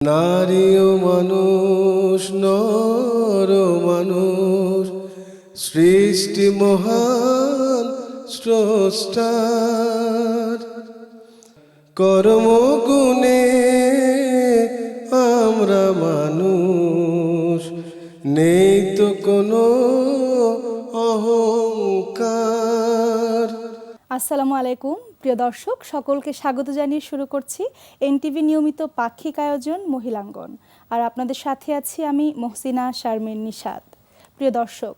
নারী ও মানুষ, নর ও মানুষ, সৃষ্টি মহান স্রষ্টার। কর্মগুণে আমরা মানুষ, নেই তো কোনো অহংকার। আসসালামু আলাইকুম প্রিয় দর্শক, সকলকে স্বাগত জানিয়ে শুরু করছি এনটিভি নিয়মিত পাক্ষিক আয়োজন মহিলাঙ্গন। আর আপনাদের সাথে আছি আমি মহসিনা শারমিন নিশাত। প্রিয় দর্শক,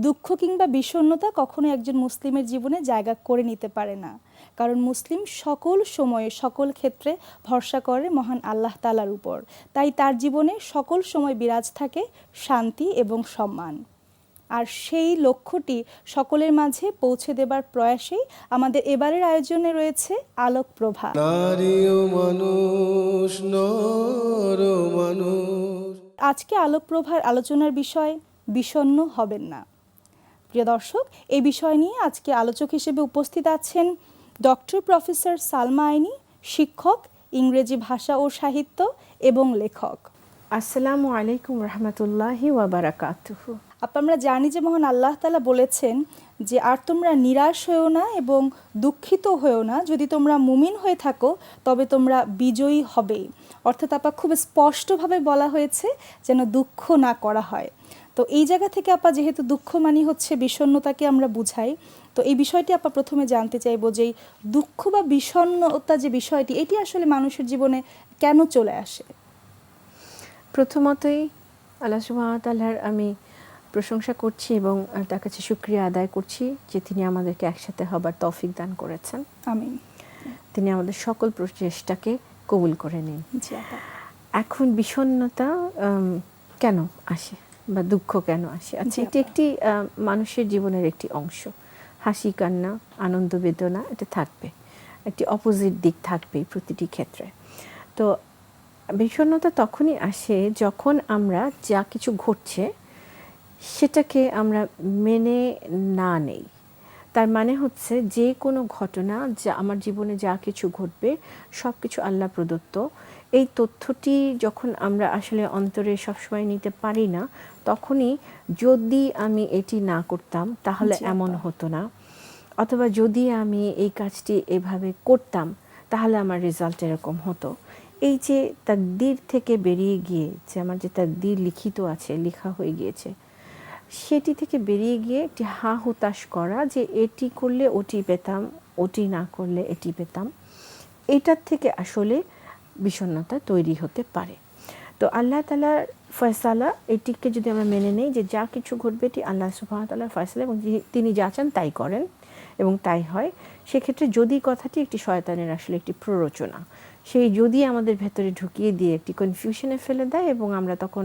দুঃখ কিংবা বিষণ্ণতা কখনো একজন মুসলিমের জীবনে জায়গা করে নিতে পারে না, কারণ মুসলিম সকল সময়ে সকল ক্ষেত্রে ভরসা করে মহান আল্লাহ তাআলার উপর। তাই তার জীবনে সকল সময় বিরাজ থাকে শান্তি এবং সম্মান। আর সেই লক্ষ্যটি সকলের মাঝে পৌঁছে দেবার প্রয়াসেই আমাদের এবারের আয়োজনে রয়েছে আলোক প্রভা। নারী ও মানুষ, নর ও মানুষ। আজকে আলোক প্রভার আলোচনার বিষয় বিষণ্ণ হবেন না। প্রিয় দর্শক, এই বিষয় নিয়ে আজকে আলোচক হিসেবে উপস্থিত আছেন ডক্টর প্রফেসর সালমা আইনি, শিক্ষক, ইংরেজি ভাষা ও সাহিত্য এবং লেখক। আসসালামু আলাইকুম রহমতুল্লাহি ওয়া বারাকাতুহু। আমরা জানি যে মহান আল্লাহ তাআলা বলেছেন যে আর তোমরা নিরাশ হয়েও না এবং দুঃখিত হয়েও না, যদি তোমরা মুমিন হয়ে থাকো তবে তোমরা বিজয়ী হবেই। অর্থাৎ খুব স্পষ্টভাবে বলা হয়েছে যেন দুঃখ না করা হয়। তো এই জায়গা থেকে যেহেতু দুঃখ মানে হচ্ছে বিষণ্ণতাকে আমরা বুঝাই, তো এই বিষয়টি প্রথমে জানতে চাইবো যে দুঃখ বা বিষণ্ণতা যে বিষয়টি, এটি আসলে মানুষের জীবনে কেন চলে আসে? প্রথমতই আল্লাহ সুবহানাহু ওয়া তাআলার আমি প্রশংসা করছি এবং তার কাছে শুকরিয়া আদায় করছি যে তিনি আমাদেরকে একসাথে হবার তৌফিক দান করেছেন। আমিন। তিনি আমাদের সকল প্রচেষ্টাকে কবুল করে নিন। জি আপা। এখন বিষণ্ণতা কেন আসে বা দুঃখ কেন আসে? আচ্ছা, এটি একটি মানুষের জীবনের একটি অংশ। হাসি কান্না, আনন্দ বেদনা এটা থাকবে, একটি অপোজিট দিক থাকবেই প্রতিটি ক্ষেত্রে। তো বিষণ্ণতা তখনই আসে যখন আমরা যা কিছু ঘটছে সেটাকে আমরা মেনে না নেই। তার মানে হচ্ছে যে কোনো ঘটনা, যা আমার জীবনে যা কিছু ঘটবে সব কিছু আল্লাহ প্রদত্ত, এই তথ্যটি যখন আমরা আসলে অন্তরে সবসময় নিতে পারি না, তখনই যদি আমি এটি না করতাম তাহলে এমন হতো না, অথবা যদি আমি এই কাজটি এভাবে করতাম তাহলে আমার রেজাল্ট এরকম হতো। এই যে তাকদীর থেকে বেরিয়ে গিয়ে, যে আমার যে তাকদীর লিখিত আছে, লেখা হয়ে গিয়েছে, সেটি থেকে বেরিয়ে গিয়ে একটি হা হুতাশ করা যে এটি করলে ওটি পেতাম, ওটি না করলে এটি পেতাম, এটার থেকে আসলে বিষণ্ণতা তৈরি হতে পারে। তো আল্লাহ তাআলার ফয়সালা, এটিকে যদি আমরা মেনে নেই যে যা কিছু ঘটবে এটি আল্লাহ সুবহানাহু ওয়া তাআলার ফয়সালা এবং তিনি যা চান তাই করেন এবং তাই হয়, সেক্ষেত্রে যদি কথাটি একটি শয়তানের আসলে একটি প্ররোচনা, সেই যদি আমাদের ভেতরে ঢুকিয়ে দিয়ে একটি কনফিউশনে ফেলে দেয় এবং আমরা তখন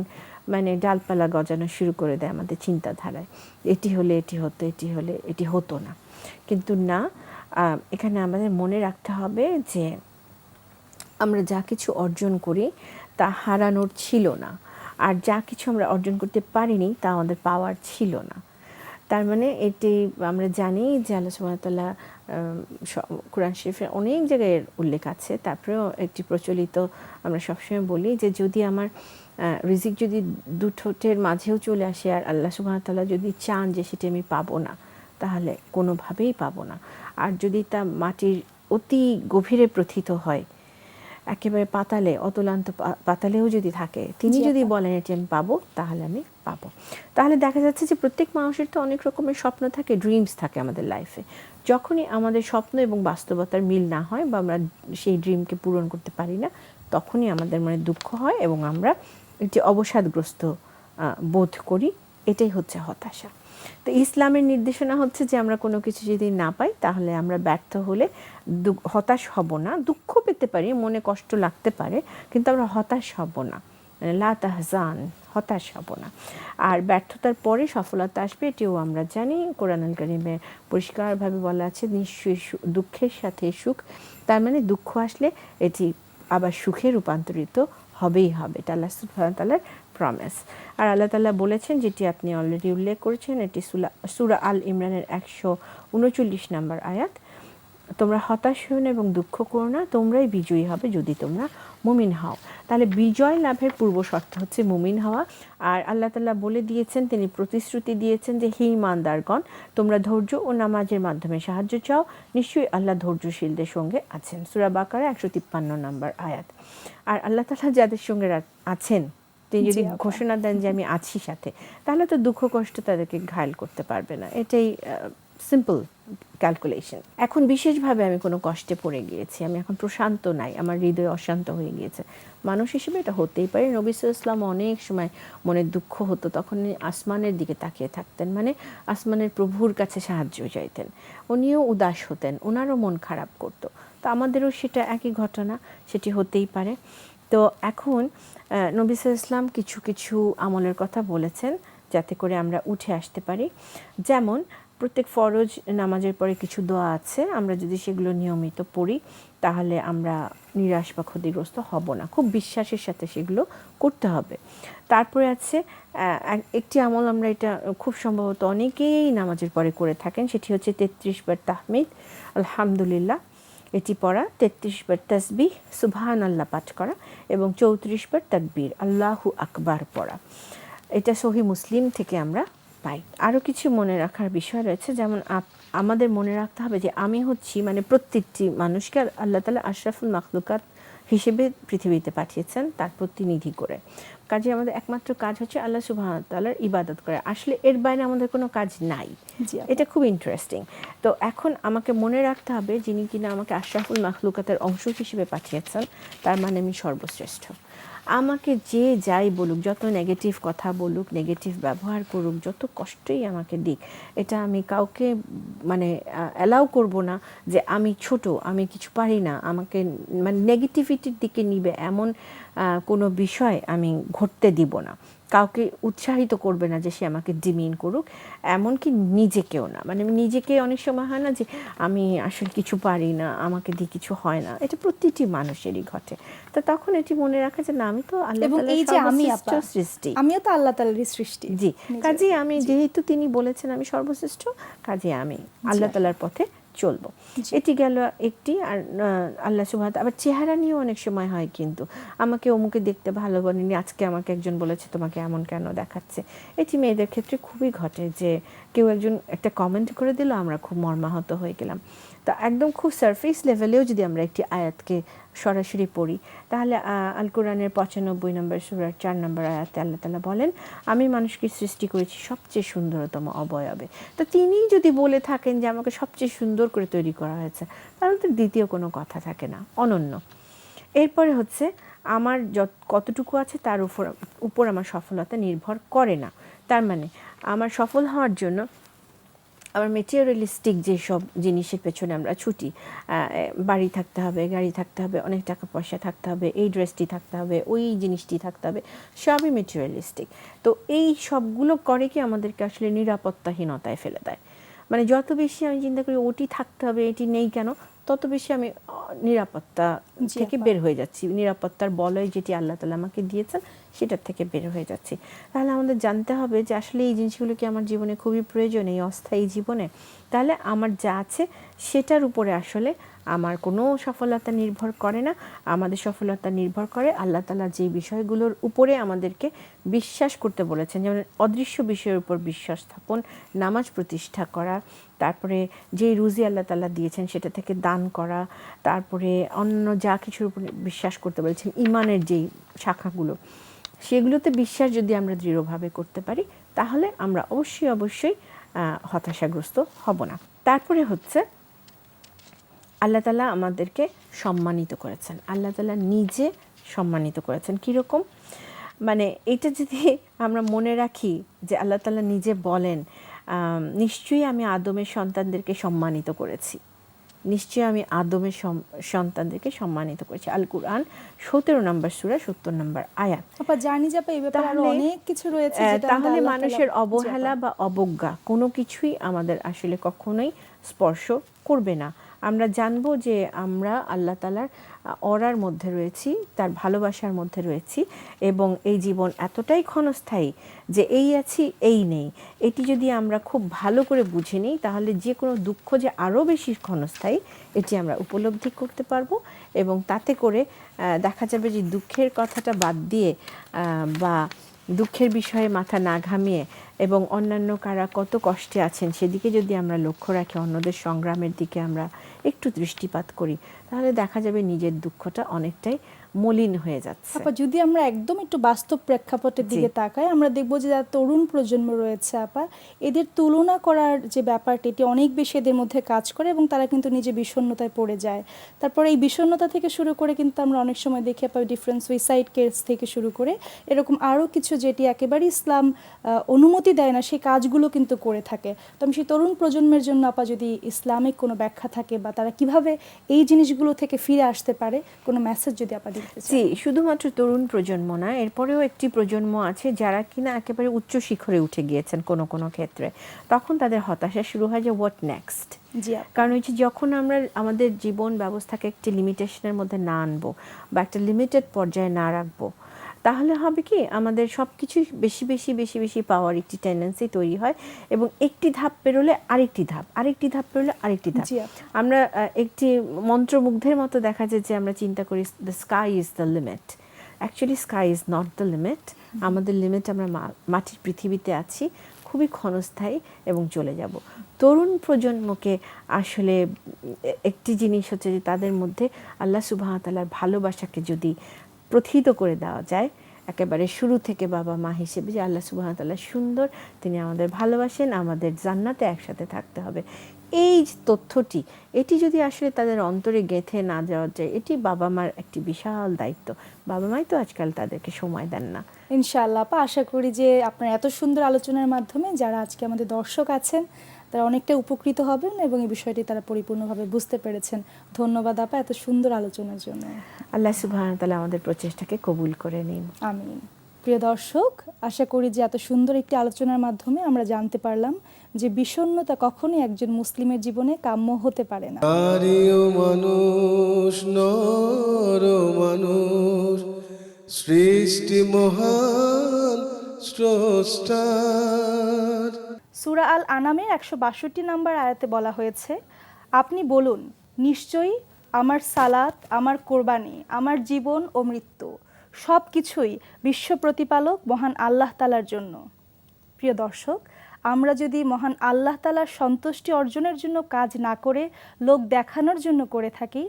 ডালপালা গজানো শুরু করে দেয় আমাদের চিন্তাধারায়, এটি হলে এটি হতো, এটি হলে এটি হতো না। কিন্তু না, এখানে আমাদের মনে রাখতে হবে যে আমরা যা কিছু অর্জন করি তা হারানোর ছিল না, আর যা কিছু আমরা অর্জন করতে পারিনি তা আমাদের পাওয়ার ছিল না। তার মানে এটি আমরা জানি যে আল্লাহ সুবহানাহু ওয়া তাআলা কোরআন শরীফের অনেক জায়গায় উল্লেখ আছে। তারপরেও একটি প্রচলিত আমরা সবসময় বলি যে যদি আমার রিজিক যদি দু ঠোঁটের মাঝেও চলে আসে আর আল্লাহ সুবহানাহু ওয়া তাআলা যদি চান যে সেটি আমি পাবো না, তাহলে কোনোভাবেই পাবো না। আর যদি তা মাটির অতি গভীরে প্রথিত হয়, একেবারে পাতালে, অতলান্ত পাতালেও যদি থাকে, তিনি যদি বলেন এটি আমি পাবো, তাহলে আমি পাবো। তাহলে দেখা যাচ্ছে যে প্রত্যেক মানুষের তো অনেক রকমের স্বপ্ন থাকে, ড্রিমস থাকে আমাদের লাইফে। যখনই আমাদের স্বপ্ন এবং বাস্তবতার মিল না হয় বা আমরা সেই ড্রিমকে পূরণ করতে পারি না, তখনই আমাদের মনে দুঃখ হয় এবং আমরা একটি অবসাদগ্রস্ত বোধ করি। এটাই হচ্ছে হতাশা। তো ইসলামের নির্দেশনা হচ্ছে যে আমরা কোনো কিছু যদি না পাই তাহলে আমরা ব্যর্থ হলে হতাশ হব না। দুঃখ পেতে পারি, মনে কষ্ট লাগতে পারে, কিন্তু আমরা হতাশ হব না, লা তাহজান, হতাশ হব না। আর ব্যর্থতার পরে সফলতা আসবে, এটিও আমরা জানি। কোরআনুল কারীমে পরিষ্কারভাবে বলা আছে নিশ্চয়ই দুঃখের সাথে সুখ। তার মানে দুঃখ আসলে এটি আবার সুখে রূপান্তরিত হবেই হবে, এটা আল্লাহ সুবহানাহু ওয়া তাআলার প্রমিস। আর আল্লাহ তাআলা বলেছেন, যেটি আপনি অলরেডি উল্লেখ করেছেন, এটি সূরা আল ইমরানের 139 নম্বর আয়াত, তোমরা হতাশ হও না এবং দুঃখ করো না, তোমরাই বিজয়ী হবে যদি তোমরা মুমিন হও। তাহলে বিজয় লাভের পূর্ব শর্ত হচ্ছে মুমিন হওয়া। আর আল্লাহ তাআলা বলে দিয়েছেন, তিনি প্রতিশ্রুতি দিয়েছেন যে হে ঈমানদারগণ, তোমরা ধৈর্য ও নামাজের মাধ্যমে সাহায্য চাও, নিশ্চয়ই আল্লাহ ধৈর্যশীলদের সঙ্গে আছেন। সূরা বাকারা 153 নম্বর আয়াত। আর আল্লাহ তাআলা যাদের সঙ্গে আছেন, তিনি যদি জি আপা। ঘোষণা দেন যে আমি আছি সাথে, তাহলে তো দুঃখ কষ্ট তাদেরকে ঘায়েল করতে পারবে না। এটাই সিম্পল ক্যালকুলেশন। এখন বিশেষভাবে আমি কোনো কষ্টে পড়ে গিয়েছি, আমি এখন প্রশান্ত নাই, আমার হৃদয় অশান্ত হয়ে গিয়েছে, মানুষ হিসেবে এটা হতেই পারে। নবী সাল্লাল্লাহু আলাইহি ওয়াসাল্লাম অনেক সময় মনের দুঃখ হতো, তখন উনি আসমানের দিকে তাকিয়ে থাকতেন, মানে আসমানের প্রভুর কাছে সাহায্য চাইতেন। উনিও উদাস হতেন, ওনারও মন খারাপ করতো। তো আমাদেরও সেটা একই ঘটনা, সেটি হতেই পারে। তো এখন নবী সাল্লাল্লাহু আলাইহি ওয়াসাল্লাম কিছু কিছু আমলের কথা বলেছেন যাতে করে আমরা উঠে আসতে পারি। যেমন প্রত্যেক ফরজ নামাজের পরে কিছু দোয়া আছে, আমরা যদি সেগুলো নিয়মিত পড়ি তাহলে আমরা নিরাশ বা ক্ষতিগ্রস্ত হব না। খুব বিশ্বাসের সাথে সেগুলো করতে হবে। তারপরে আছে একটি আমল, আমরা এটা খুব সম্ভবত অনেকেই নামাজের পরে করে থাকেন, সেটি হচ্ছে 33 বার তাহমিদ আলহামদুলিল্লাহ এটি পড়া, 33 বার তাসবিহ সুবহানাল্লাহ পাঠ করা এবং 34 বার তাকবীর আল্লাহু আকবার পড়া। এটা সহিহ মুসলিম থেকে আমরা পাই। আরও কিছু মনে রাখার বিষয় রয়েছে, যেমন আমাদের মনে রাখতে হবে যে আমি হচ্ছি, মানে প্রত্যেকটি মানুষকে আল্লাহ তাআলা আশরাফুল মাখলুকাত হিসেবে পৃথিবীতে পাঠিয়েছেন তার প্রতিনিধি করে। কাজে আমাদের একমাত্র কাজ হচ্ছে আল্লাহ সুবহানাহু ওয়া তাআলার ইবাদত করা। আসলে এর বাইরে আমাদের কোনো কাজ নাই। জি আপা। এটা খুব ইন্টারেস্টিং। তো এখন আমাকে মনে রাখতে হবে, যিনি কিনা আমাকে আশরাফুল মাখলুকাতের অংশ হিসেবে পাঠিয়েছেন, তার মানে আমি সর্বশ্রেষ্ঠ। আমাকে যে যাই বলুক, যত নেগেটিভ কথা বলুক, নেগেটিভ ব্যবহার করুক, যত কষ্টই আমাকে দিক, এটা আমি কাউকে মানে অ্যালাউ করব না যে আমি ছোট, আমি কিছু পারি না, আমাকে মানে নেগেটিভিটির দিকে নিবে এমন কোনো বিষয় আমি ঘটতে দিব না। কাউকে উৎসাহিত করবে না যে সে আমাকে ডিমিন করুক, এমনকি নিজেকেও না। মানে নিজেকে অনেক সময় হয় না যে আমি আসলে কিছু পারি না, আমাকে দিয়ে কিছু হয় না, এটা প্রতিটি মানুষেরই ঘটে। তো তখন এটি মনে রাখা যে না, আমি তো আল্লাহ এবং তাআলার এই যে আমি সর্বশ্রেষ্ঠ আপা, সৃষ্টি। আমিও তো আল্লাহ তাআলারই সৃষ্টি। জি, নিজের। কাজেই আমি, জি। যেহেতু তিনি বলেছেন আমি সর্বশ্রেষ্ঠ, কাজেই আমি আল্লাহ আপা। তাআলার পথে চলবো। জি। এটি গেল একটি। আর আল্লাহ সুবহানাহু আবার চেহারা নিয়েও অনেক সময় হয়, কিন্তু আমাকে অমুকে দেখতে ভালো বলেনি, আজকে আমাকে একজন বলেছে তোমাকে এমন কেন দেখাচ্ছে। এটি মেয়েদের ক্ষেত্রে খুবই ঘটে যে কেউ একজন একটা কমেন্ট করে দিল, আমরা খুব মর্মাহত হয়ে গেলাম। তা একদম খুব সারফেস লেভেলেও যদি আমরা একটি আয়াতকে সরাসরি পড়ি, তাহলে আল কোরআনের 95 নম্বর সূরার 4 নম্বর আয়াতে আল্লাহ তাআলা বলেন, আমি মানুষকে সৃষ্টি করেছি সবচেয়ে সুন্দরতম অবয়বে। তো তিনি যদি বলে থাকেন যে আমাকে সবচেয়ে সুন্দর করে তৈরি করা হয়েছে, তাহলে তো দ্বিতীয় কোনো কথা থাকে না, অনন্য। এরপরে হচ্ছে আমার কতটুকু আছে তার উপর আমার সফলতা নির্ভর করে না। তার মানে আমার সফল হওয়ার জন্য আমার মেটেরিয়ালিস্টিক যেসব জিনিসের পেছনে আমরা ছুটি, বাড়ি থাকতে হবে, গাড়ি থাকতে হবে, অনেক টাকা পয়সা থাকতে হবে, এই ড্রেসটি থাকতে হবে, ওই জিনিসটি থাকতে হবে, সবই মেটেরিয়ালিস্টিক। তো এই সবগুলো করে কি আমাদেরকে আসলে নিরাপত্তাহীনতায় ফেলে দেয়। মানে যত বেশি আমি চিন্তা করি ওটি থাকতে হবে, এটি নেই কেন, তত বেশি আমি নিরাপত্তা জি থেকে আপা। বের হয়ে যাচ্ছি। নিরাপত্তার বলয় যেটি আল্লাহ তাআলা আমাকে দিয়েছেন, সেটার থেকে বের হয়ে যাচ্ছি। তাহলে আমাদের জানতে হবে যে আসলে এই জিনিসগুলো কি আমার জীবনে খুবই প্রয়োজন, এই অস্থায়ী জীবনে। তাহলে আমার যা আছে সেটার উপরে আসলে আমার কোনো সফলতা নির্ভর করে না। আমাদের সফলতা নির্ভর করে আল্লাহ তাআলা যে বিষয়গুলোর উপরে আমাদেরকে বিশ্বাস করতে বলেছেন, যেমন অদৃশ্য বিষয়ের উপর বিশ্বাস স্থাপন, নামাজ প্রতিষ্ঠা করা, তারপরে যে রুজি আল্লাহ তাআলা দিয়েছেন সেটা থেকে দান করা, তারপরে অন্য যা কিছুর উপর বিশ্বাস করতে বলেছেন, ঈমানের যেই শাখাগুলো, সেগুলোতে বিশ্বাস যদি আমরা দৃঢ়ভাবে করতে পারি, তাহলে আমরা অবশ্যই হতাশাগ্রস্ত হব না। তারপরে হচ্ছে আল্লাহ তাআলা আমাদেরকে সম্মানিত করেছেন, আল্লাহ তাআলা নিজে সম্মানিত করেছেন। কীরকম? মানে এটা যদি আমরা মনে রাখি যে আল্লাহ তাআলা নিজে বলেন, নিশ্চয়ই আমি আদমের সন্তানদেরকে সম্মানিত করেছি, নিশ্চয়ই আমি আদমের সন্তানদেরকে সম্মানিত করেছি। আল কুরআন 17 নম্বর সূরা 70 নম্বর আয়াত। আপা জানি যে আপা এই ব্যাপারে আরো তাহলে অনেক কিছু রয়েছে যেটা তাহলে আল্লাহ মানুষের তাআলা- জি অবহেলা আপা। বা অবজ্ঞা কোনো কিছুই আমাদের আসলে কখনোই স্পর্শ করবে না। আমরা জানবো যে আমরা আল্লাহ তাআলার অরার মধ্যে রয়েছি, তার ভালোবাসার মধ্যে রয়েছি, এবং এই জীবন এতটাই ক্ষণস্থায়ী যে এই আছি এই নেই, এটি যদি আমরা খুব ভালো করে বুঝে নিই তাহলে যে কোনো দুঃখ যে আরও বেশি ক্ষণস্থায়ী এটি আমরা উপলব্ধি করতে পারবো। এবং তাতে করে দেখা যাবে যে দুঃখের কথাটা বাদ দিয়ে বা দুঃখের বিষয়ে মাথা না ঘামিয়ে এবং অন্যান্য কারা কত কষ্টে আছেন সেদিকে যদি আমরা লক্ষ্য রাখি, অন্যদের সংগ্রামের দিকে আমরা একটু দৃষ্টিপাত করি, তাহলে দেখা যাবে নিজের দুঃখটা অনেকটাই মলিন হয়ে যাচ্ছে। আপা যদি আমরা একদম একটু বাস্তব প্রেক্ষাপটের দিকে তাকাই, আমরা দেখবো যে যারা তরুণ প্রজন্ম রয়েছে আপা, এদের তুলনা করার যে ব্যাপারটি এটি অনেক বেশি এদের মধ্যে কাজ করে এবং তারা কিন্তু নিজে বিষণ্ণতায় পড়ে যায়। তারপরে এই বিষণ্ণতা থেকে শুরু করে কিন্তু আমরা অনেক সময় দেখি আপা ডিফারেন্ট সুইসাইড কেস থেকে শুরু করে এরকম আরও কিছু যেটি একেবারে ইসলাম অনুমতি দেয় না সেই কাজগুলো কিন্তু করে থাকে। তো আমি সেই তরুণ প্রজন্মের জন্য আপা যদি ইসলামিক কোনো ব্যাখ্যা থাকে বা তারা কিভাবে এই জিনিসগুলো থেকে ফিরে আসতে পারে, কোনো মেসেজ যদি আপা দিতে চান। জি, শুধুমাত্র তরুণ প্রজন্ম না, এরপরেও একটি প্রজন্ম আছে যারা কিনা একেবারে উচ্চ শিখরে উঠে গিয়েছেন কোনো কোনো ক্ষেত্রে, তখন তাদের হতাশা শুরু হয় যে হোয়াট নেক্সট। জি কারণ হচ্ছে যখন আমরা আমাদের জীবন ব্যবস্থাকে একটি লিমিটেশনের মধ্যে না আনবো বা একটা লিমিটেড পর্যায়ে না রাখবো, তাহলে হবে কি আমাদের সব কিছুই বেশি বেশি বেশি বেশি পাওয়ার একটি টেন্ডেন্সি তৈরি হয় এবং একটি ধাপ পেরোলে আরেকটি ধাপ, আরেকটি ধাপ পেরোলে আরেকটি ধাপ। আমরা একটি মন্ত্রমুগ্ধের মতো দেখা যায় যে আমরা চিন্তা করি the sky is the limit. Actually sky is not the limit. আমাদের লিমিট, আমরা মাটির পৃথিবীতে আছি, খুবই ক্ষণস্থায়ী এবং চলে যাব। তরুণ প্রজন্মকে আসলে একটি জিনিস হচ্ছে যে তাদের মধ্যে আল্লাহ সুবহানাহু ওয়া তাআলার ভালোবাসাকে যদি প্রথিত করে দেওয়া যায় একেবারে শুরু থেকে বাবা মা হিসেবে, যে আল্লাহ সুবহানাহু ওয়া তাআলা সুন্দর, তিনি আমাদের ভালোবাসেন, আমাদের জান্নাতে একসাথে থাকতে হবে, এই তথ্যটি এটি যদি আসলে তাদের অন্তরে গেঁথে না যাওয়া যায়, এটি বাবা মার একটি বিশাল দায়িত্ব। বাবা মাই তো আজকাল তাদেরকে সময় দেন না। ইনশাআল্লাহ আপা, আশা করি যে আপনার এত সুন্দর আলোচনার মাধ্যমে যারা আজকে আমাদের দর্শক আছেন তারা অনেকটা উপকৃত হবেন এবং এই বিষয়টি তারা পরিপূর্ণভাবে বুঝতে পেরেছেন। ধন্যবাদ আপা এত সুন্দর আলোচনার জন্য। আল্লাহ সুবহানাহু ওয়া তাআলা আমাদের প্রচেষ্টাকে কবুল করে নিন। আমিন। প্রিয় দর্শক, আশা করি যে এত সুন্দর একটি আলোচনার মাধ্যমে আমরা জানতে পারলাম যে বিষণ্ণতা কখনোই একজন মুসলিমের জীবনে কাম্য হতে পারে না। নারী ও মানুষ, নর ও মানুষ, সৃষ্টি মহান স্রষ্টার। সূরা আল আনামের ১৬২ নম্বর আয়াতে বলা হয়েছে, আপনি বলুন, নিশ্চয়ই আমার সালাত, আমার কোরবানি, আমার জীবন ও মৃত্যু সব কিছুই বিশ্ব প্রতিপালক মহান আল্লাহ তাআলার জন্য। প্রিয় দর্শক, আমরা যদি মহান আল্লাহ তাআলার সন্তুষ্টি অর্জনের জন্য কাজ না করে লোক দেখানোর জন্য করে থাকি,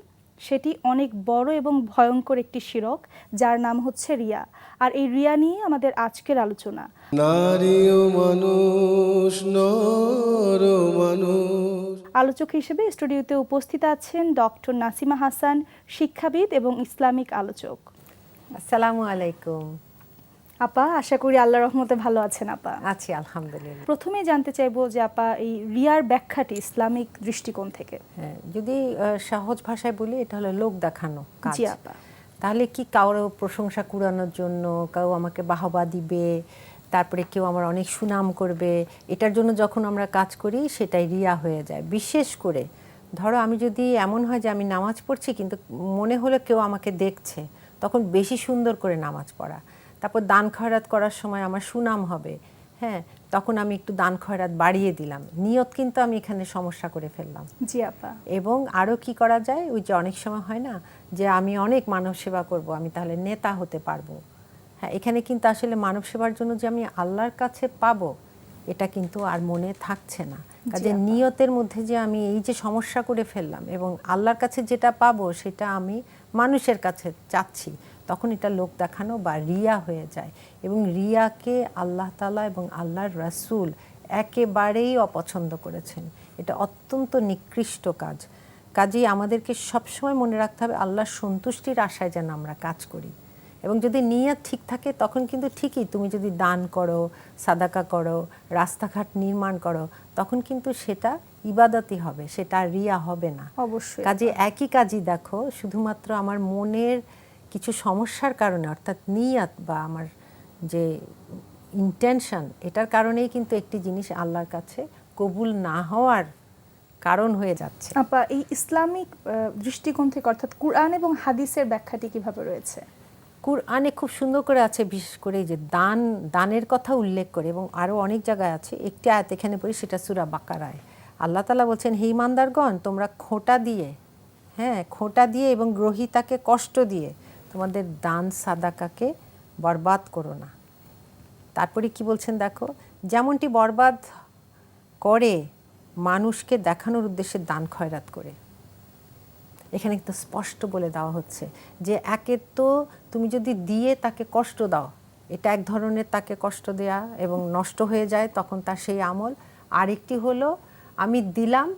সেটি অনেক বড় এবং ভয়ঙ্কর একটি শিরক, যার নাম হচ্ছে রিয়া। আর এই রিয়া নিয়ে আমাদের আজকের আলোচনা। নারী ও মানুষ, নর ও মানুষ। আলোচক হিসেবে স্টুডিওতে উপস্থিত আছেন ডক্টর নাসিমা হাসান, শিক্ষাবিদ এবং ইসলামিক আলোচক। আসসালামু আলাইকুম। আপা, আশা করি আল্লাহর রহমতে ভালো আছেন আপা। আছি আলহামদুলিল্লাহ। প্রথমে জানতে চাইবো যে আপা এই রিয়ার ব্যাখ্যাটি ইসলামিক দৃষ্টিকোণ থেকে। হ্যাঁ, যদি সহজ ভাষায় বলি, এটা হলো লোক দেখানো কাজ। জি আপা। তাহলে কি কারো প্রশংসা কুড়ানোর জন্য, কেউ আমাকে বাহবা দিবে, তারপরে কেউ আমার অনেক সুনাম করবে, এটার জন্য যখন আমরা কাজ করি সেটাই রিয়া হয়ে যায়। বিশেষ করে ধরো আমি যদি এমন হয় যে আমি নামাজ পড়ছি কিন্তু মনে হলো কেউ আমাকে দেখছে, তখন বেশি সুন্দর করে নামাজ পড়া। তারপর দান খয়রাত করার সময় আমার সুনাম হবে, হ্যাঁ, তখন আমি একটু দান খয়রাত বাড়িয়ে দিলাম। নিয়ত কিন্তু আমি এখানে সমস্যা করে ফেললাম। জি আপা। এবং আরও কি করা যায়, ওই যে অনেক সময় হয় না যে আমি অনেক মানব সেবা করব, আমি তাহলে নেতা হতে পারবো। হ্যাঁ, এখানে কিন্তু আসলে মানব সেবার জন্য যে আমি আল্লাহর কাছে পাবো, এটা কিন্তু আর মনে থাকছে না। কাজে নিয়তের মধ্যে যে আমি এই যে সমস্যা করে ফেললাম এবং আল্লাহর কাছে যেটা পাবো সেটা আমি মানুষের কাছে চাচ্ছি, তখন এটা লোক দেখানো বা রিয়া হয়ে যায়। এবং রিয়াকে আল্লাহ তাআলা এবং আল্লাহর রাসূল একেবারেই অপছন্দ করেছেন। এটা অত্যন্ত নিকৃষ্ট কাজ। কাজেই আমাদেরকে সবসময় মনে রাখতে হবে আল্লাহর সন্তুষ্টির আশায় যেন আমরা কাজ করি। এবং যদি নিয়ত ঠিক থাকে তখন কিন্তু ঠিকই তুমি যদি দান করো, সাদাকা করো, রাস্তাঘাট নির্মাণ করো, তখন কিন্তু সেটা ইবাদতই হবে, সেটা রিয়া হবে না। অবশ্যই। কাজে একই কাজই দেখো, শুধুমাত্র আমার মনের কিছু সমস্যার কারণে, অর্থাৎ নিয়ত বা আমার যে ইন্টেনশন, এটার কারণেই কিন্তু একটি জিনিস আল্লাহর কাছে কবুল না হওয়ার কারণ হয়ে যাচ্ছে। আপা, এই ইসলামিক দৃষ্টিকোণ থেকে অর্থাৎ কুরআন এবং হাদিসের ব্যাখ্যাটি কিভাবে রয়েছে? কুরআনে খুব সুন্দর করে আছে, বিশেষ করে এই যে দানের কথা উল্লেখ করে, এবং আরও অনেক জায়গায় আছে। একটি আয়াত এখানে পড়ি, সেটা সূরা বাকারায়। আল্লাহ তাআলা বলছেন, হে ঈমানদারগণ, তোমরা খোঁটা দিয়ে, খোঁটা দিয়ে এবং গ্রহীতাকে কষ্ট দিয়ে তোমাদের দান সাদাকাকে বরবাদ করো না। তারপরে কি বলছেন দেখো, যেমনটি বরবাদ করে মানুষকে দেখানোর উদ্দেশ্যে দান খয়রাত করে। এখানে কিন্তু স্পষ্ট বলে দেওয়া হচ্ছে যে একে তো তুমি যদি দিয়ে তাকে কষ্ট দাও, এটা এক ধরনের তাকে কষ্ট দেয়া এবং নষ্ট হয়ে যায় তখন তার সেই আমল। আরেকটি হলো আমি দিলাম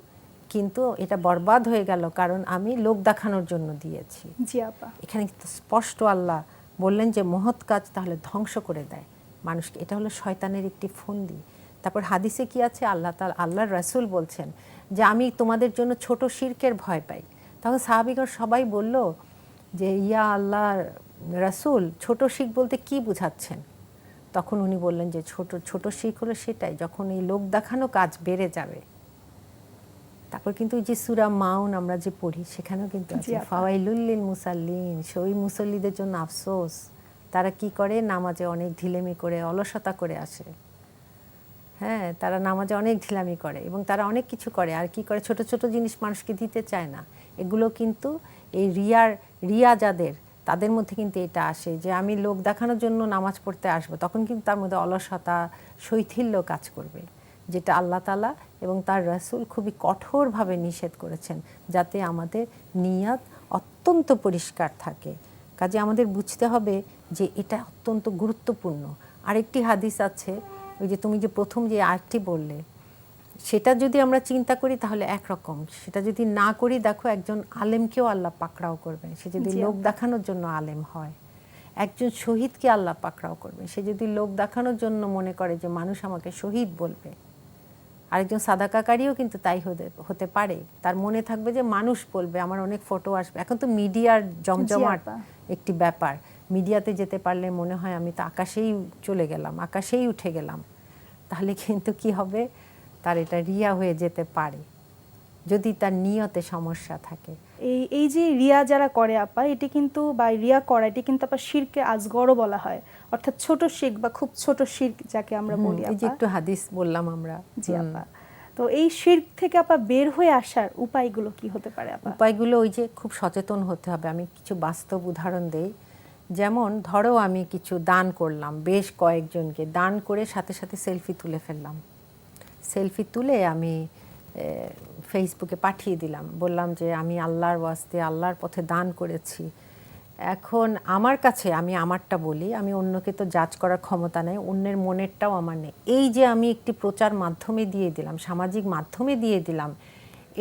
কিন্তু এটা বরবাদ হয়ে গেল কারণ আমি লোক দেখানোর জন্য দিয়েছি। জি আপা। এখানে কিন্তু স্পষ্ট আল্লাহ বললেন যে মহৎ কাজ তাহলে ধ্বংস করে দেয় মানুষকে। এটা হলো শয়তানের একটি ফন্দি। তারপর হাদিসে কি আছে, আল্লাহর রাসূল বলছেন যে আমি তোমাদের জন্য ছোট শিরকের ভয় পাই। তখন সাহাবীগণ সবাই বলল যে ইয়া আল্লাহর রাসূল, ছোট শিরক বলতে কি বুঝাচ্ছেন? তখন উনি বললেন যে ছোট শিরক হলো সেটাই যখন এই লোক দেখানো কাজ বেড়ে যাবে। তারপর কিন্তু ওই যে সূরা মাউন আমরা যে পড়ি সেখানেও কিন্তু আছে ফাওয়াইলুল লিল মুসাল্লিন, সেই মুসল্লিদের জন্য আফসোস, তারা কি করে, নামাজে অনেক ঢিলেমি করে অলসতা করে আসে। তারা নামাজে অনেক ঢিলামি করে এবং তারা অনেক কিছু করে, আর কি করে, ছোট ছোট জিনিস মানুষকে দিতে চায় না। এগুলো কিন্তু এই রিয়া যাদের, তাদের মধ্যে কিন্তু এটা আসে যে আমি লোক দেখানোর জন্য নামাজ পড়তে আসবো, তখন কিন্তু তার মধ্যে অলসতা, শৈথিল্য কাজ করবে, যেটা আল্লাহ তাআলা এবং তার রাসূল খুবই কঠোরভাবে নিষেধ করেছেন, যাতে আমাদের নিয়াত অত্যন্ত পরিষ্কার থাকে। কাজে আমাদের বুঝতে হবে যে এটা অত্যন্ত গুরুত্বপূর্ণ। আরেকটি হাদিস আছে, ওই যে তুমি যে প্রথম যে আয়াতটি বললে, সেটা যদি আমরা চিন্তা করি তাহলে একরকম, সেটা যদি না করি দেখো একজন আলেমকেও আল্লাহ পাকড়াও করবেন, সে যদি লোক দেখানোর জন্য আলেম হয়। একজন শহীদকে আল্লাহ পাকড়াও করবেন, সে যদি লোক দেখানোর জন্য মনে করে যে মানুষ আমাকে শহীদ বলবে। আরেকজন সাদাকাকারীও কিন্তু তাই হতে পারে, তার মনে থাকবে যে মানুষ বলবে, আমার অনেক ফটো আসবে। এখন তো মিডিয়ার জমজমাট একটি ব্যাপার, মিডিয়াতে যেতে পারলে মনে হয় আমি তো আকাশেই চলে গেলাম, আকাশেই উঠে গেলাম। তাহলে কিন্তু কি হবে, তার এটা রিয়া হয়ে যেতে পারে যদি তার নিয়তে সমস্যা থাকে। এই যে রিয়া যারা করে আপা, এটি কিন্তু বা রিয়া করা, এটি কিন্তু আপা শিরকে আজগরও বলা হয়, অর্থাৎ ছোট শিরক বা খুব ছোট শিরক যাকে আমরা বলি। এই যে একটু হাদিস বললাম আমরা। জি আপা। তো এই শিরক থেকে আপা বের হয়ে আসার উপায়গুলো কি হতে পারে আপা? উপায়গুলো ওই যে খুব সচেতন হতে হবে। আমি কিছু বাস্তব উদাহরণ দেই। যেমন ধরো আমি কিছু দান করলাম, বেশ কয়েকজনকে দান করে সাথে সাথে সেলফি তুলে ফেললাম। সেলফি তুলে আমি ফেসবুকে পাঠিয়ে দিলাম, বললাম যে আমি আল্লাহর ওয়াস্তে আল্লাহর পথে দান করেছি। এখন আমার কাছে, আমি আমারটা বলি, আমি অন্যকে তো জাজ করার ক্ষমতা নেই, অন্যের মনেরটাও আমার নেই। এই যে আমি একটি প্রচার মাধ্যমে দিয়ে দিলাম, সামাজিক মাধ্যমে দিয়ে দিলাম,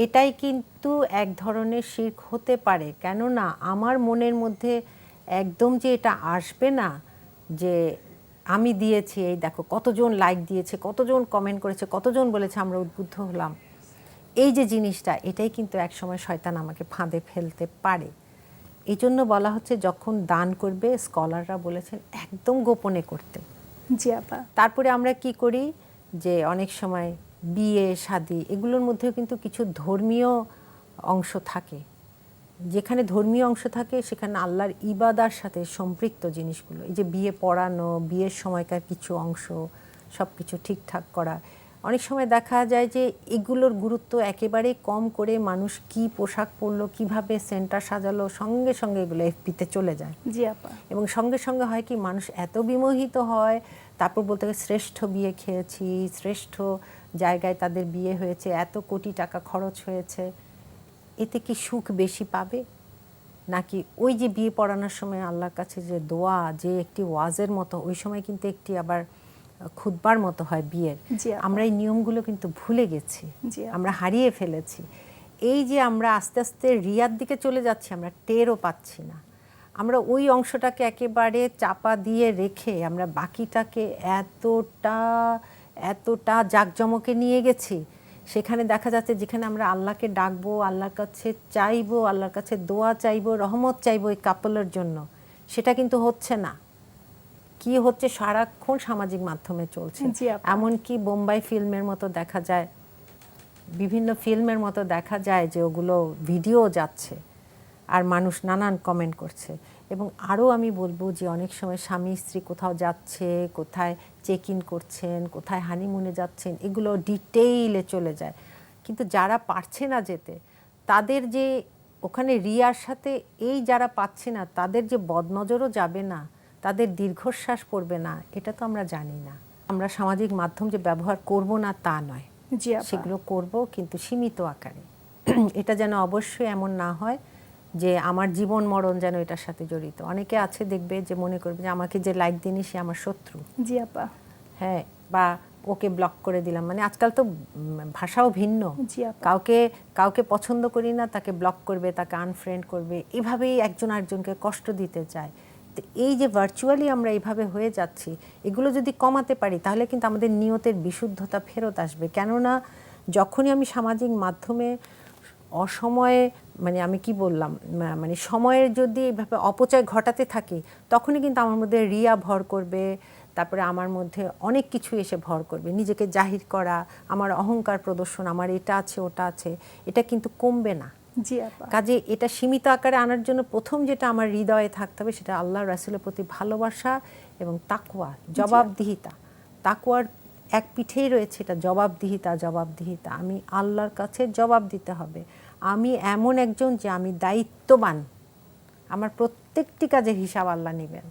এটাই কিন্তু এক ধরনের শিরক হতে পারে। কেননা আমার মনের মধ্যে একদম যে এটা আসবে না যে আমি দিয়েছি, এই দেখো কতজন লাইক দিয়েছে, কতজন কমেন্ট করেছে, কতজন বলেছে আমরা উদ্বুদ্ধ হলাম, এই যে জিনিসটা, এটাই কিন্তু একসময় শয়তান আমাকে ফাঁদে ফেলতে পারে। এই জন্য বলা হচ্ছে যখন দান করবে, স্কলাররা বলেছেন একদম গোপনে করতে। জি আপা। তারপরে আমরা কি করি যে অনেক সময় বিয়ে শাদী এগুলোর মধ্যেও কিন্তু কিছু ধর্মীয় অংশ থাকে। যেখানে ধর্মীয় অংশ থাকে সেখানে আল্লাহর ইবাদার সাথে সম্পৃক্ত জিনিসগুলো, এই যে বিয়ে পড়ানো, বিয়ের সময়কার কিছু অংশ সব কিছু ঠিকঠাক করা, অনেক সময় দেখা যায় যে এগুলোর গুরুত্ব একেবারে কম করে মানুষ কি পোশাক পরলো, কিভাবে সেন্টার সাজালো, সঙ্গে সঙ্গে এগুলো এফপিতে চলে যায়। জি আপা। এবং সঙ্গে সঙ্গে হয় কি, মানুষ এত বিমোহিত হয়, তারপর বলতে গেলে শ্রেষ্ঠ বিয়ে খেয়েছি, শ্রেষ্ঠ জায়গায় তাদের বিয়ে হয়েছে, এত কোটি টাকা খরচ হয়েছে। এতে কি সুখ বেশি পাবে, নাকি ওই যে বিয়ে পড়ানোর সময় আল্লাহর কাছে যে দোয়া, যে একটি ওয়াজের মতো, ওই সময় কিন্তু একটি আবার খুতবার মতো হয় বিয়ের। আমরা এই নিয়মগুলো কিন্তু ভুলে গেছি, আমরা হারিয়ে ফেলেছি। এই যে আমরা আস্তে আস্তে রিয়ার দিকে চলে যাচ্ছি, আমরা টেরও পাচ্ছি না। আমরা ওই অংশটাকে একেবারে চাপা দিয়ে রেখে আমরা বাকিটাকে এতটা জাঁকজমকে নিয়ে গেছি, সেখানে দেখা যাচ্ছে যেখানে আমরা আল্লাহকে ডাকবো, আল্লাহর কাছে চাইবো, আল্লাহর কাছে দোয়া চাইবো, রহমত চাইবো এই কাপলের জন্য, সেটা কিন্তু হচ্ছে না। কি হচ্ছে, সারাক্ষণ সামাজিক মাধ্যমে চলছে। এমনকি বোম্বাই ফিল্মের মতো দেখা যায় বিভিন্ন ফিল্মের মতো দেখা যায় যে ওগুলো ভিডিও যাচ্ছে আর মানুষ নানান কমেন্ট করছে। এবং আরও আমি বলবো যে অনেক সময় স্বামী স্ত্রী কোথাও যাচ্ছে, কোথায় চেক ইন করছেন, কোথায় হানিমুনে যাচ্ছেন, এগুলো ডিটেইলে চলে যায়। কিন্তু যারা পারছে না যেতে, তাদের যে ওখানে রিয়ার সাথে এই যারা পাচ্ছে না তাদের যে বদনজরও যাবে না, তাদের দীর্ঘশ্বাস পড়বে না, এটা তো আমরা জানি না। আমরা সামাজিক মাধ্যম যে ব্যবহার করব না তা নয়, জি আপা। সেগুলো করব কিন্তু সীমিত আকারে। এটা যেন অবশ্যই এমন না হয় যে আমার জীবন মরণ যেন এটার সাথে জড়িত। অনেকে আছে দেখবে যে মনে করবে যে আমাকে যে লাইক দিনি সে আমার শত্রু, জি আপা। হ্যাঁ, বা ওকে ব্লক করে দিলাম। মানে আজকাল তো ভাষাও ভিন্ন, জি আপা। কাউকে পছন্দ করি না তাকে ব্লক করবে, তাকে আনফ্রেন্ড করবে, এভাবেই একজন আরেকজনকে কষ্ট দিতে চায়। তো এই যে ভার্চুয়ালি আমরা এইভাবে হয়ে যাচ্ছি, এগুলো যদি কমাতে পারি তাহলে কিন্তু আমাদের নিয়তের বিশুদ্ধতা ফেরত আসবে। কেননা যখনই আমি সামাজিক মাধ্যমে অসময়ে, মানে আমি কি বললাম, মানে সময়ের যদি এইভাবে অপচয় ঘটাতে থাকি, তখনই কিন্তু আমার মধ্যে রিয়া ভর করবে, তারপরে আমার মধ্যে অনেক কিছু এসে ভর করবে। নিজেকে জাহির করা, আমার অহংকার প্রদর্শন, আমার এটা আছে ওটা আছে, এটা কিন্তু কমবে না। জি আপা। কাজে এটা সীমিত আকারে আনার জন্য প্রথম যেটা আমার হৃদয়ে থাকতে হবে সেটা আল্লাহ রাসূলের প্রতি ভালোবাসা এবং তাকওয়া, জবাবদিহিতা। তাকওয়ার এক পিঠেই রয়েছে এটা জবাবদিহিতা। আমি আল্লাহর কাছে জবাব দিতে হবে। আমি এমন একজন যে আমি দায়িত্ববান, আমার প্রত্যেকটি কাজের হিসাব আল্লাহ নেবেন।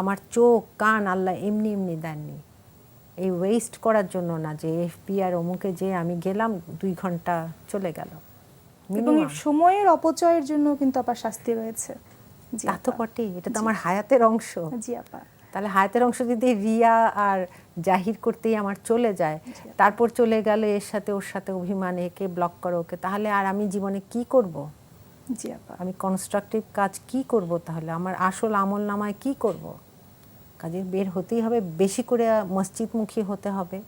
আমার চোখ কান আল্লাহ এমনি এমনি দেননি, এই ওয়েস্ট করার জন্য না যে এফবি আর অমুকে যে আমি গেলাম 2 ঘন্টা চলে গেল। এবং এই সময়ের অপচয়ের জন্য কিন্তু আপা শাস্তি রয়েছে। জি তা তো আপা। বটেই, এটা তো আমার হায়াতের অংশ। জি আপা। তাহলে হায়াতের অংশ যদি রিয়া আর জাহির করতেই আমার চলে যায়, তারপর চলে গেল এর সাথে ওর সাথে অভিমান, একে ব্লক করো ওকে, তাহলে আর আমি জীবনে কি করব? জি আপা। আমি কনস্ট্রাকটিভ কাজ কি করব? তাহলে আমার আসল আমল নামায় কি করব? কাজে বের হতেই হবে, বেশি করে মসজিদমুখী হতে হবে,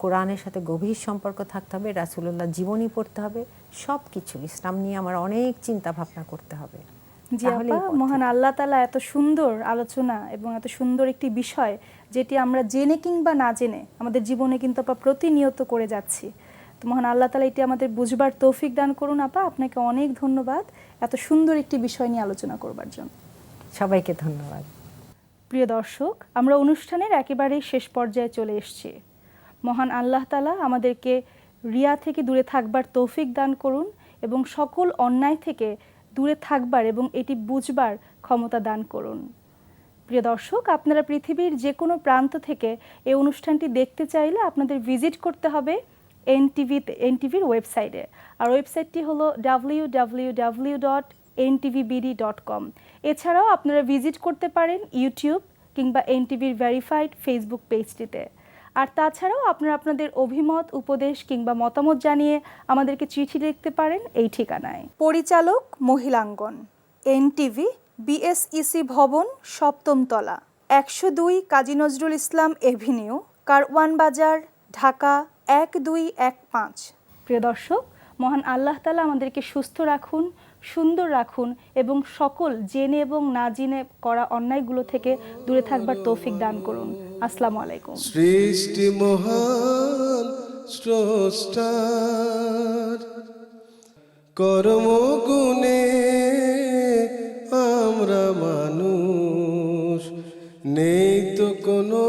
কোরআনের সাথে গভীর সম্পর্ক থাকতে হবে, রাসূলুল্লাহ জীবনী পড়তে হবে, সব কিছু ইসলাম নিয়ে আমার অনেক চিন্তা ভাবনা করতে হবে। জি আপা, মহান আল্লাহ তাআলা এত সুন্দর আলোচনা এবং এত সুন্দর একটি বিষয়, যেটি আমরা জেনে কিংবা না জেনে আমাদের জীবনে কিন্তু আপা প্রতিনিয়ত করে যাচ্ছি। তো মহান আল্লাহ তাআলা এটি আমাদের বুঝবার তৌফিক দান করুন। আপা, আপনাকে অনেক ধন্যবাদ এত সুন্দর একটি বিষয় নিয়ে আলোচনা করবার জন্য। সবাইকে ধন্যবাদ। প্রিয় দর্শক, আমরা অনুষ্ঠানের একেবারেই শেষ পর্যায়ে চলে এসেছি। মহান আল্লাহ তাআলা আমাদেরকে রিয়া থেকে দূরে থাকবার তৌফিক দান করুন এবং সকল অন্যায় থেকে দূরে থাকবার এবং এটি বুঝবার ক্ষমতা দান করুন। প্রিয় দর্শক, আপনারা পৃথিবীর যে কোনো প্রান্ত থেকে এই অনুষ্ঠানটি দেখতে চাইলে আপনাদের ভিজিট করতে হবে এনটিভির ওয়েবসাইটে। আর ওয়েবসাইটটি হলো www.ntvbd.com। এছাড়াও আপনারা ভিজিট করতে পারেন ইউটিউব কিংবা এনটিভির ভেরিফাইড ফেসবুক পেজটিতে। আর তাছাড়াও আপনারা আপনাদের অভিমত, উপদেশ কিংবা মতামত জানিয়ে আমাদেরকে চিঠি লিখতে পারেন এই ঠিকানায়। পরিচালক মহিলাঙ্গন, এনটিভি, বিএসইসি ভবন, 7ম তলা, 102 কাজী নজরুল ইসলাম এভিনিউ, কারওয়ান বাজার, ঢাকা 1215। প্রিয় দর্শক, মহান আল্লাহ তাআলা আমাদেরকে সুস্থ রাখুন, সুন্দর রাখুন এবং সকল জেনে এবং না জেনে করা অন্যায়গুলো থেকে দূরে থাকবার তৌফিক দান করুন। আসসালামু আলাইকুম। সৃষ্টি মহান স্রষ্টার কর্মগুণে আমরা মানুষ, নেই তো কোনো